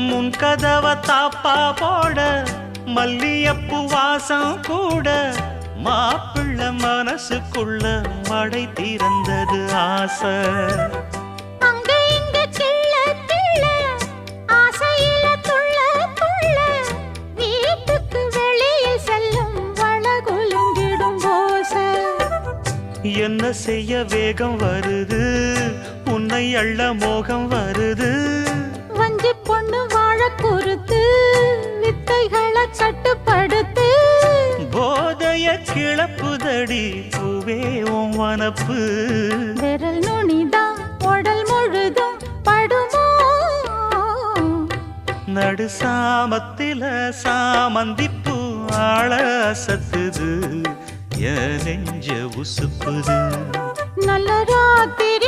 முன் கதவ தாப்பா போட மல்லியப்பு வாசம் கூட மாப்பிள்ள மனசுக்குள்ள மடை திறந்தது ஆசை. அங்க இங்க கிள்ள கிள்ள ஆசையில துள்ள துள்ள வீட்டுக்கு வெளியே செல்லும் வளகுலுங்கிடும் போசை. என்ன செய்ய வேகம் வருது உன்னை அள்ள மோகம் வருது. வஞ்சி பொண்ணு வாழ குறுத்து வித்தைகளை கட்டுப்படுத்து. போதைய கிளப்புதடி பூவே உன் வனப்பு. விரல் நுனிதான் உடல் முழுதும் படுமோ. நடு சாமத்தில சாமந்திப்பூ ஆள அசத்துது என் நெஞ்ச உசுப்புது. நல்ல ராத்திரி